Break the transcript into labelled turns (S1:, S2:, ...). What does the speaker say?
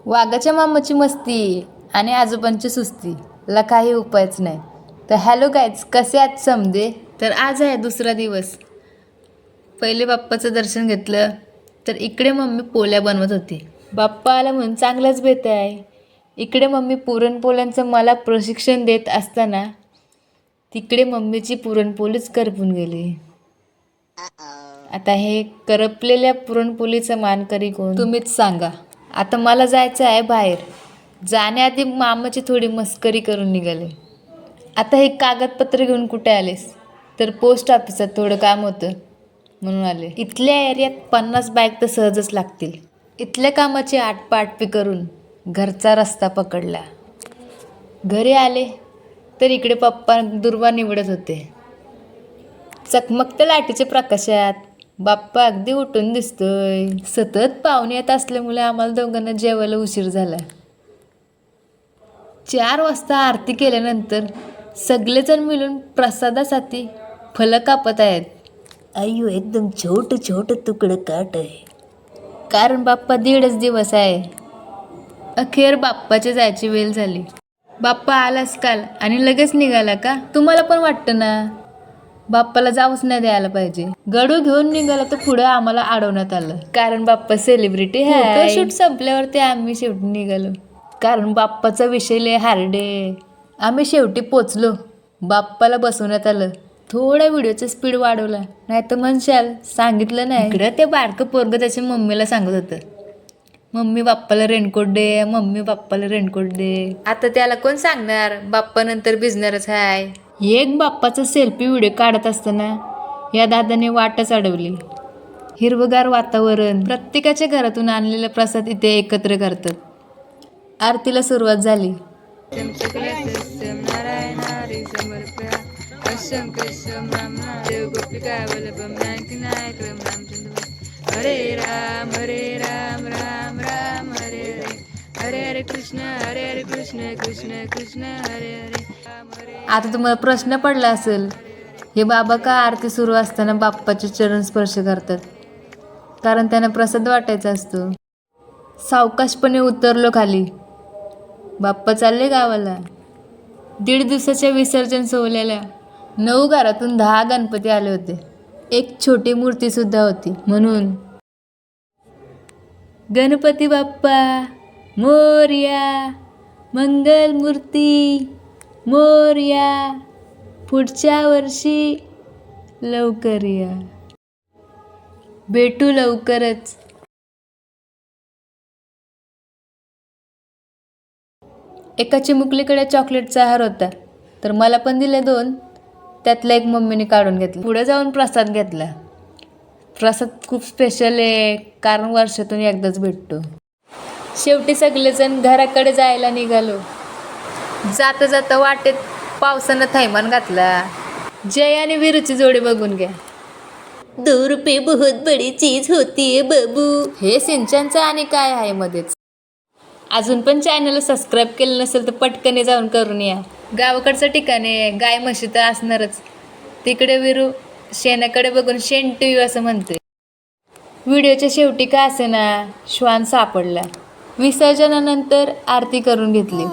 S1: वाघाच्या मामाची मस्ती आणि आजोबांची सुस्ती ला काही उपायच नाही. तर हॅलो गाईज, कसे आहात समजे. तर आज आहे दुसरा दिवस. पहिले बाप्पाचं दर्शन घेतलं तर इकडे मम्मी पोळ्या बनवत होती. बाप्पा आला म्हणून चांगलंच बेत आहे. इकडे मम्मी पुरणपोळ्यांचं मला प्रशिक्षण देत असताना तिकडे मम्मीची पुरणपोळीच करपून गेली. आता हे करपलेल्या पुरणपोळीचा मानकरी कोण तुम्हीच सांगा. आता मला जायचं आहे बाहेर. जाण्याआधी मामाची थोडी मस्करी करून निघाले. आता हे कागदपत्र घेऊन कुठे आलेस? तर पोस्ट ऑफिसात थोडं काम होतं म्हणून आले. इथल्या एरियात 50 बाईक तर सहजच लागतील. इथल्या कामाची आटपाटपी करून घरचा रस्ता पकडला. घरी आले तर इकडे पप्पा दुर्वा निवडत होते. चकमकत्या लाईटीच्या प्रकाशात बाप्पा अगदी उठून दिसतोय. सतत पाहुणे येत असल्यामुळे आम्हाला दोघांना जेवायला उशीर झाला. 4 वाजता आरती केल्यानंतर सगळेजण मिळून प्रसादासाठी फलं कापत आहेत. अय्यो, एकदम छोटं छोटं तुकडं काट आहे. कारण बाप्पा 1.5 दिवस आहे. अखेर बाप्पाची जायची वेळ झाली. बाप्पा आलाच काल आणि लगेच निघाला का? तुम्हाला पण वाटतं ना बाप्पाला जाऊच नाही द्यायला पाहिजे. गडू घेऊन निघाला तर पुढे आम्हाला अडवण्यात आलं. कारण बाप्पा सेलिब्रिटी आहे. फोटोशूट संपल्यावरती आम्ही शेवटी निघालो. कारण बाप्पाचा विषय लय हार्डे. आम्ही शेवटी पोचलो. बाप्पाला बसवण्यात आलं. थोडा व्हिडिओचा स्पीड वाढवला, नाही तर म्हणशाल सांगितलं नाही. इकडं ते बारकं पोरगं त्याच्या मम्मीला सांगत होतं, मम्मी बाप्पाला रेनकोट दे, मम्मी बाप्पाला रेनकोट दे. आता त्याला कोण सांगणार, बाप्पा नंतर भिजणारच आहे. एक बाप्पाचा सेल्फी व्हिडिओ काढत असताना या दादाने वाटच अडवली. हिरवगार वातावरण, प्रत्येकाच्या घरातून आणलेला प्रसाद इथे एकत्र करतात. आरतीला सुरुवात झाली. हरे राम राम राम हरे हरे, हरे हरे कृष्ण कृष्ण कृष्ण हरे हरे. आता तुम्हाला प्रश्न पडला असेल, हे बाबा का आरती सुरू असताना बाप्पाचे चरण स्पर्श करतात? कारण त्यांना प्रसाद वाटायचा असतो. सावकाशपणे उतरलो खाली. बाप्पा चालले गावाला. 1.5 दिवसाच्या विसर्जन सोहळ्याला 9 घरातून 10 गणपती आले होते. एक छोटी मूर्ती सुद्धा होती. म्हणून गणपती बाप्पा मोरया, मंगल मूर्ती मोरया, पुढच्या वर्षी लवकर या. भेटू लवकरच. एका चिमुकलीकडे चॉकलेटचा हार होता, तर मला पण दिले 2. त्यातला एक मम्मीने काढून घेतला. पुढे जाऊन प्रसाद घेतला. प्रसाद खूप स्पेशल आहे, कारण वर्षातून एकदाच भेटतो. शेवटी सगळेजण घराकडे जायला निघालो. जाता जाता वाटेत पावसानं थैमान घातला. जय आणि वीरूची जोडी बघून घ्या. 2 रुपये बहुत बडी चीज होती बाबू. हे सिंचनचं आणि काय आहे मध्येच. अजून पण चॅनलला सबस्क्राईब केलं नसेल तर पटकन जाऊन करून या. गावाकडचं ठिकाण आहे, गाय म्हशी तर असणारच. तिकडे वीरू शेणाकडे बघून शेण टीव्ही असं म्हणते. व्हिडिओच्या शेवटी का असेना श्वान सापडला. विसर्जनानंतर आरती करून घेतली.